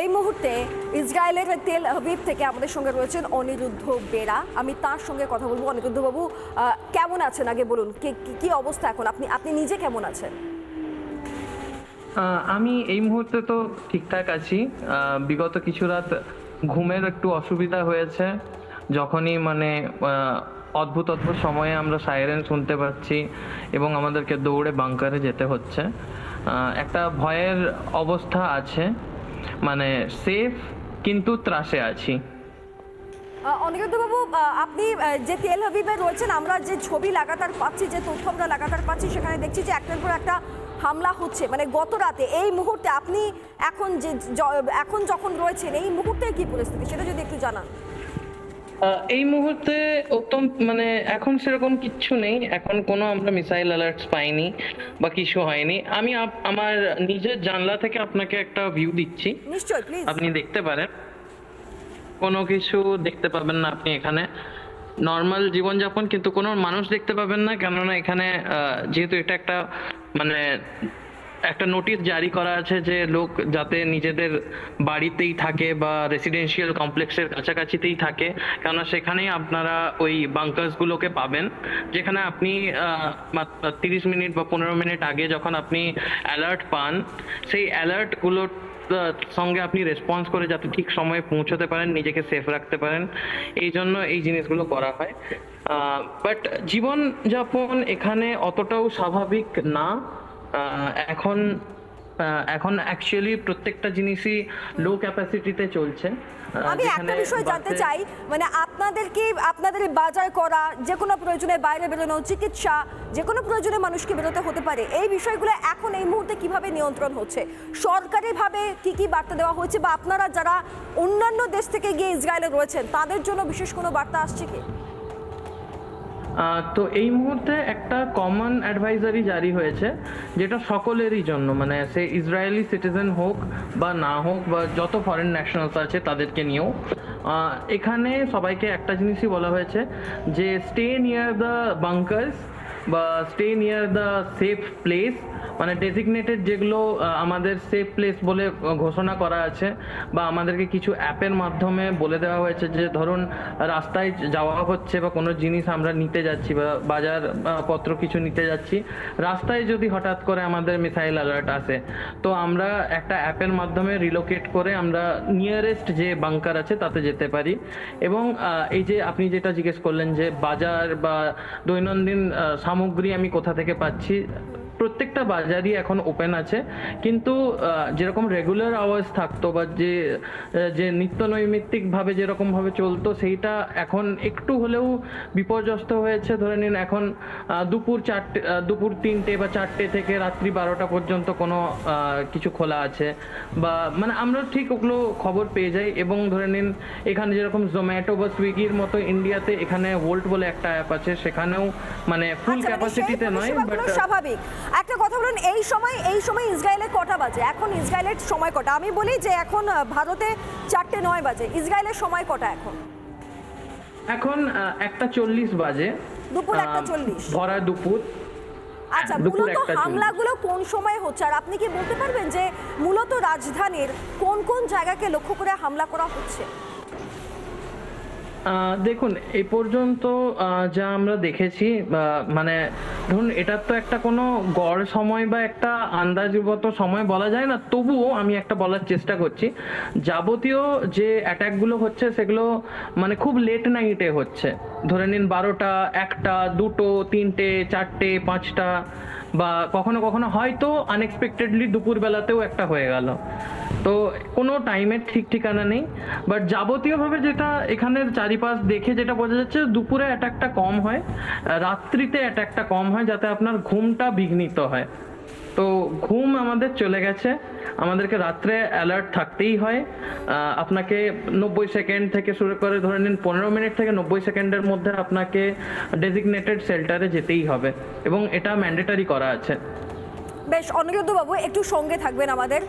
এই মুহূর্তে ইসরায়েলের তেল আভিভ থেকে আমাদের সঙ্গে রয়েছেন অনিরুদ্ধ বেরা। আমি তার সঙ্গে কথা বলবো। অনিরুদ্ধ বাবু, কেমন আছেন আগে বলুন, কি অবস্থা এখন? আপনি নিজে কেমন আছেন? আমি এই মুহূর্তে তো ঠিকঠাক আছি। বিগত কিছু রাত ঘুমের একটু অসুবিধা হয়েছে, যখনই অদ্ভুত অদ্ভুত সময়ে আমরা সাইরেন শুনতে পাচ্ছি এবং আমাদেরকে দৌড়ে বাংকারে যেতে হচ্ছে। একটা ভয়ের অবস্থা আছে, সেফ কিন্তু ত্রাসে আছি। অনিরুদ্ধ বাবু, আপনি যে তেল আভিভে রয়েছেন, আমরা যে ছবি লাগাতার পাচ্ছি, যে তথ্য আমরা লাগাতার পাচ্ছি, সেখানে দেখছি যে একটার পর একটা হামলা হচ্ছে। গত রাতে এই মুহূর্তে আপনি এখন যখন রয়েছেন, এই মুহূর্তে কি পরিস্থিতি সেটা যদি একটু জানান। এই মুহূর্তে এখন সেরকম কিচ্ছু নেই। এখন কোনো আমরা মিসাইল অ্যালার্টস পাইনি বা কিছু হয়নি। আমি আমার নিজের জানলা থেকে আপনাকে একটা ভিউ দিচ্ছি, নিশ্চয়ই প্লিজ আপনি দেখতে পারেন। কোনো কিছু দেখতে পাবেন না আপনি এখানে, নর্মাল জীবনযাপন, কিন্তু কোনো মানুষ দেখতে পাবেন না। কেননা এখানে যেহেতু এটা একটা নোটিশ জারি করা আছে যে লোক যাতে নিজেদের বাড়িতেই থাকে বা রেসিডেন্সিয়াল কমপ্লেক্সের কাছাকাছিতেই থাকে, কেননা সেখানেই আপনারা ওই বাংকার্সগুলোকে পাবেন, যেখানে আপনি 30 মিনিট বা 15 মিনিট আগে যখন আপনি অ্যালার্ট পান, সেই অ্যালার্টগুলোর সঙ্গে আপনি রেসপন্স করে যাতে ঠিক সময়ে পৌঁছতে পারেন, নিজেকে সেফ রাখতে পারেন, এই জন্য এই জিনিসগুলো করা হয়। বাট জীবনযাপন এখানে অতটাও স্বাভাবিক না। এখন অ্যাকচুয়ালি প্রত্যেকটা জিনিসই লো ক্যাপাসিটিতে চলছে। আমি একটা বিষয় জানতে চাই, আপনাদের বাজার করা, যে কোনো প্রয়োজনে বাইরে বেরোনো, চিকিৎসা, যে কোনো প্রয়োজনে মানুষকে বেরোতে হতে পারে, এই বিষয়গুলো এখন এই মুহূর্তে কিভাবে নিয়ন্ত্রণ হচ্ছে? সরকারিভাবে কি বার্তা দেওয়া হয়েছে, বা আপনারা যারা অন্যান্য দেশ থেকে গিয়ে ইসরায়েলে রয়েছেন তাদের জন্য বিশেষ কোনো বার্তা আসছে কি? তো এই মুহূর্তে একটা কমন অ্যাডভাইজারি জারি হয়েছে, যেটা সকলেরই জন্য, সে ইসরায়েলি সিটিজেন হোক বা না হোক, বা যত ফরেন ন্যাশনালস আছে তাদেরকে নিয়েও। এখানে সবাইকে একটা জিনিসই বলা হয়েছে যে স্টে নিয়ার দ্য বাংকার্স বা stay near the safe place, designated যেগুলো আমাদের সেফ প্লেস বলে ঘোষণা করা আছে, বা আমাদেরকে কিছু অ্যাপের মাধ্যমে বলে দেওয়া হয়েছে যে ধরুন রাস্তায় যাওয়া হচ্ছে বা কোনো জিনিস আমরা নিতে যাচ্ছি বা বাজার পত্র কিছু নিতে যাচ্ছি, রাস্তায় যদি হঠাৎ করে আমাদের মিসাইল অ্যালার্ট আসে, তো আমরা একটা অ্যাপের মাধ্যমে রিলোকেট করে আমরা নিয়ারেস্ট যে বাংকার আছে তাতে যেতে পারি। এবং এই যে আপনি যেটা জিজ্ঞেস করলেন যে বাজার বা দৈনন্দিন সামগ্রী আমি কোথা থেকে পাচ্ছি, প্রত্যেকটা বাজারই এখন ওপেন আছে, কিন্তু যেরকম রেগুলার আওয়ার্স থাকতো বা যে নিত্য নৈমিত্তিকভাবে যেরকমভাবে চলতো, সেইটা এখন একটু হলেও বিপর্যস্ত হয়েছে। ধরে নিন এখন দুপুর 3টে বা 4টে থেকে রাত্রি 12টা পর্যন্ত কোনো কিছু খোলা আছে, বা আমরা ঠিক ওগুলো খবর পেয়ে যাই। এবং ধরে নিন এখানে যেরকম জোম্যাটো বা সুইগির মতো ইন্ডিয়াতে এখানে ভোল্ট বলে একটা অ্যাপ আছে, সেখানেও ফুল ক্যাপাসিটিতে নয়, বাট স্বাভাবিক। একটা কথা বলুন, এই সময় ইসরায়েলে কটা বাজে? এখন ইসরায়েলের সময় কটা? আমি বলি যে এখন ভারতে 4:09 বাজে, ইসরায়েলের সময় কটা এখন? এখন 1:40 বাজে, দুপুর 1:40, ভরা দুপুর। আচ্ছা, মূলত হামলাগুলো কোন সময় হচ্ছে, আর আপনি কি বলতে পারবেন যে মূলত রাজধানীর কোন কোন জায়গাকে লক্ষ্য করে হামলা করা হচ্ছে? দেখুন, এই পর্যন্ত যা আমরা দেখেছি, ধরুন এটার তো একটা কোনো গড় সময় বা একটা আন্দাজগত সময় বলা যায় না, তবুও আমি একটা বলার চেষ্টা করছি। যাবতীয় যে অ্যাটাকগুলো হচ্ছে সেগুলো খুব লেট নাইটে হচ্ছে। ধরে নিন 12টা, 1টা, 2টো, 3টে, 4টে, 5টা, বা কখনো কখনো হয়তো আনএক্সপেক্টেডলি দুপুরবেলাতেও একটা হয়ে গেল। তো কোনো টাইমের ঠিক ঠিকানা নেই, বাট যাবতীয়ভাবে যেটা এখানের চারিপাশ দেখে যেটা বোঝা যাচ্ছে, দুপুরে অ্যাটাকটা কম হয়, রাত্রিতে অ্যাটাকটা কম হয়, যাতে আপনার ঘুমটা বিঘ্নিত হয়। তো ঘুম আমাদের চলে গেছে, আমাদেরকে রাত্রে অ্যালার্ট থাকতেই হয়। আপনাকে 90 সেকেন্ড থেকে শুরু করে ধরে নিন 15 মিনিট থেকে 90 সেকেন্ডের মধ্যে আপনাকে ডেজিগনেটেড শেল্টারে যেতেই হবে, এবং এটা ম্যান্ডেটারি করা আছে। বেশ, অনিরুদ্ধ বাবু একটু সঙ্গে থাকবেন, আমাদের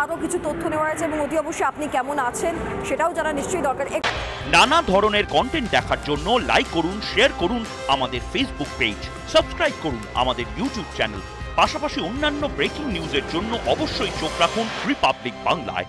আরো কিছু তথ্য নেওয়া আছে, এবং অতি অবশ্যই আপনি কেমন আছেন সেটাও জানা নিশ্চয়ই দরকার। নানা ধরনের কন্টেন্ট দেখার জন্য লাইক করুন, শেয়ার করুন আমাদের ফেসবুক পেজ, সাবস্ক্রাইব করুন আমাদের ইউটিউব চ্যানেল। পাশাপাশি অন্যান্য ব্রেকিং নিউজের জন্য অবশ্যই চোখ রাখুন রিপাবলিক বাংলায়।